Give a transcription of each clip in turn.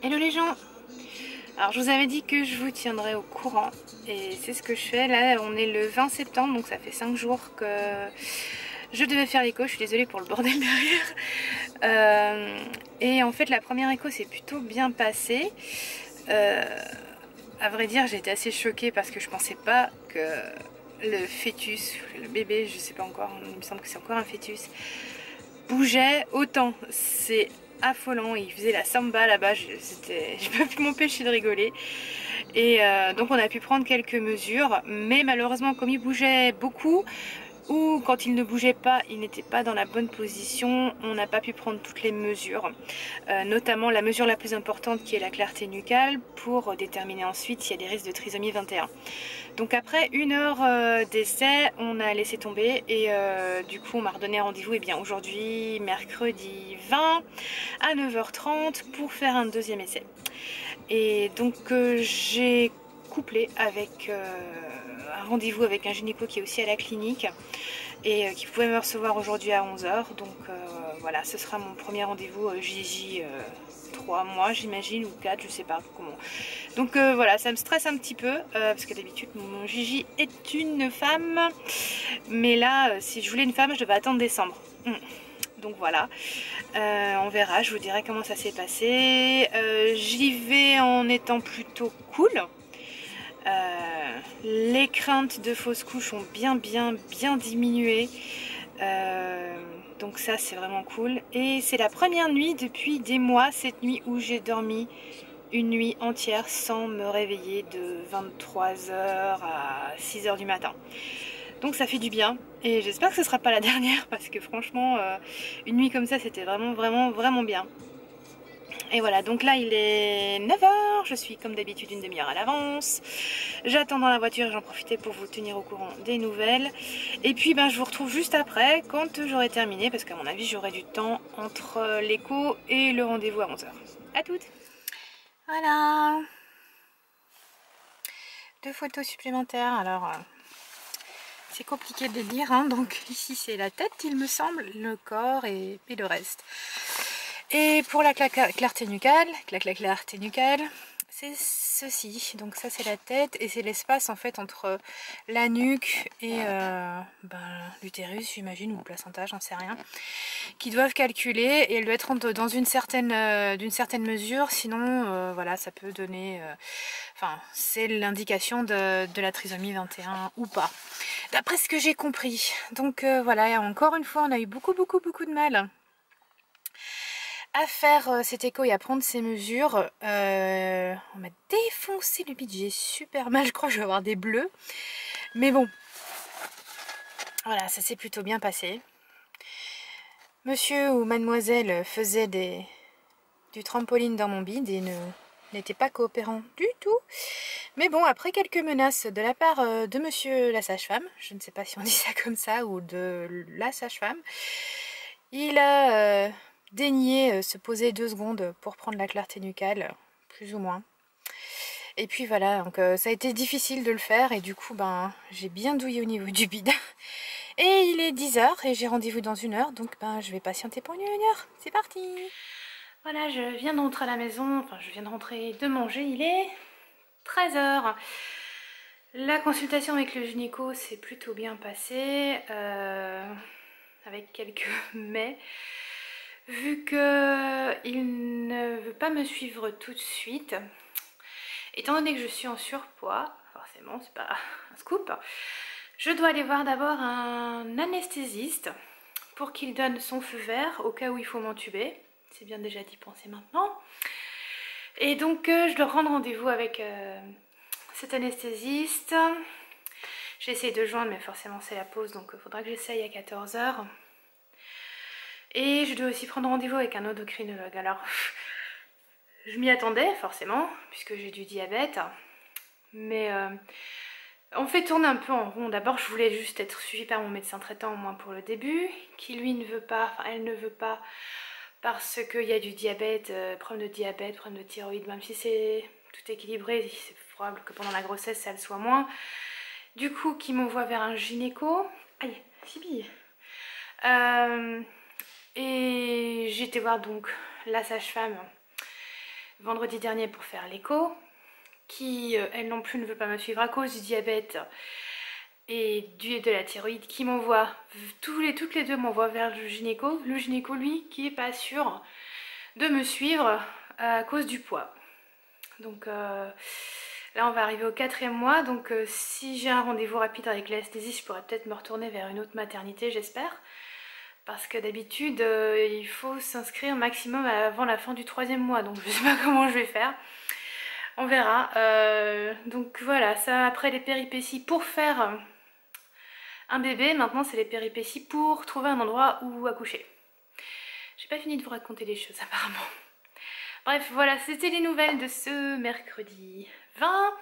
Hello les gens. Alors je vous avais dit que je vous tiendrai au courant et c'est ce que je fais. Là on est le 20 septembre donc ça fait 5 jours que je devais faire l'écho. Je suis désolée pour le bordel derrière. Et en fait la première écho s'est plutôt bien passée. À vrai dire j'ai été assez choquée parce que je pensais pas que le fœtus, le bébé, je sais pas encore, il me semble que c'est encore un fœtus, bougeait autant. C'est affolant, il faisait la samba là-bas, je peux plus m'empêcher de rigoler. Et donc on a pu prendre quelques mesures, mais malheureusement comme il bougeait beaucoup, ou quand il ne bougeait pas, il n'était pas dans la bonne position, on n'a pas pu prendre toutes les mesures, notamment la mesure la plus importante qui est la clarté nucale, pour déterminer ensuite s'il y a des risques de trisomie 21. Donc après 1 heure d'essai, on a laissé tomber et du coup on m'a redonné rendez-vous aujourd'hui, mercredi 20 à 9h30 pour faire un deuxième essai. Et donc j'ai couplé avec un rendez-vous avec un gynéco qui est aussi à la clinique et qui pouvait me recevoir aujourd'hui à 11h. Donc voilà, ce sera mon premier rendez-vous JJ 3 mois j'imagine, ou 4, je sais pas comment. Donc voilà, ça me stresse un petit peu parce que d'habitude mon Gigi est une femme, mais là si je voulais une femme je devais attendre décembre. Donc voilà, on verra, je vous dirai comment ça s'est passé. J'y vais en étant plutôt cool. Les craintes de fausse couche ont bien diminué. Donc ça c'est vraiment cool. Et c'est la première nuit depuis des mois, cette nuit où j'ai dormi une nuit entière sans me réveiller de 23h à 6h du matin. Donc ça fait du bien et j'espère que ce sera pas la dernière parce que franchement une nuit comme ça c'était vraiment bien. Et voilà, donc là il est 9h, je suis comme d'habitude une demi-heure à l'avance. J'attends dans la voiture et j'en profitais pour vous tenir au courant des nouvelles. Et puis ben, je vous retrouve juste après quand j'aurai terminé parce qu'à mon avis j'aurai du temps entre l'écho et le rendez-vous à 11h. A toutes. Voilà, 2 photos supplémentaires. Alors c'est compliqué de lire, hein. Donc ici c'est la tête il me semble, le corps et le reste. Et pour la clarté nucale, c'est ceci. Donc ça c'est la tête et c'est l'espace en fait entre la nuque et l'utérus j'imagine, ou le placenta, j'en sais rien, qui doivent calculer et elle doit être dans d'une certaine mesure, sinon voilà ça peut donner, enfin c'est l'indication de la trisomie 21 ou pas, d'après ce que j'ai compris. Donc voilà, encore une fois on a eu beaucoup de mal à faire cet écho et à prendre ces mesures. On m'a défoncé le bide, j'ai super mal, je crois que je vais avoir des bleus. Mais bon, voilà, ça s'est plutôt bien passé. Monsieur ou mademoiselle faisait du trampoline dans mon bide et n'était pas coopérant du tout. Mais bon, après quelques menaces de la part de monsieur la sage-femme, je ne sais pas si on dit ça comme ça, ou de la sage-femme, il a daigné se poser 2 secondes pour prendre la clarté nucale, plus ou moins. Et puis voilà, donc ça a été difficile de le faire et du coup ben j'ai bien douillé au niveau du bide. Et il est 10h et j'ai rendez-vous dans 1 heure, donc ben je vais patienter pour 1 heure. C'est parti! Voilà, je viens de rentrer à la maison, enfin je viens de rentrer de manger, il est 13h. La consultation avec le gynéco s'est plutôt bien passée, avec quelques mais. Vu qu'il ne veut pas me suivre tout de suite, étant donné que je suis en surpoids, forcément c'est pas un scoop, je dois aller voir d'abord un anesthésiste pour qu'il donne son feu vert au cas où il faut m'entuber. C'est bien déjà d'y penser maintenant. Et donc je dois prendre rendez-vous avec cet anesthésiste. J'ai essayé de le joindre mais forcément c'est la pause, donc il faudra que j'essaye à 14h. Et je dois aussi prendre rendez-vous avec un endocrinologue. Alors, je m'y attendais forcément, puisque j'ai du diabète. Mais on fait tourner un peu en rond. D'abord, je voulais juste être suivie par mon médecin traitant, au moins pour le début, qui lui ne veut pas, enfin elle ne veut pas, parce qu'il y a du diabète, problème de diabète, problème de thyroïde, même si c'est tout équilibré, c'est probable que pendant la grossesse, ça le soit moins. Du coup, qui m'envoie vers un gynéco. Aïe, Sibylle. Et j'ai été voir donc la sage-femme vendredi dernier pour faire l'écho, qui elle non plus ne veut pas me suivre à cause du diabète et de la thyroïde, qui m'envoie, toutes les deux m'envoient vers le gynéco lui qui est pas sûr de me suivre à cause du poids. Donc là on va arriver au 4e mois, donc si j'ai un rendez-vous rapide avec l'anesthésie, je pourrais peut-être me retourner vers une autre maternité, j'espère. Parce que d'habitude il faut s'inscrire maximum avant la fin du 3e mois, donc je sais pas comment je vais faire. On verra. Donc voilà, ça après les péripéties pour faire un bébé, maintenant c'est les péripéties pour trouver un endroit où accoucher. J'ai pas fini de vous raconter les choses apparemment. Bref, voilà, c'était les nouvelles de ce mercredi 20.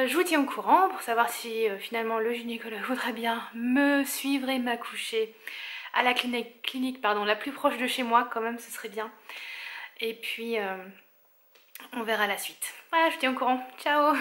Je vous tiens au courant pour savoir si finalement le gynécologue voudrait bien me suivre et m'accoucher à la clinique la plus proche de chez moi, quand même, ce serait bien. Et puis on verra la suite. Voilà, je vous tiens au courant. Ciao!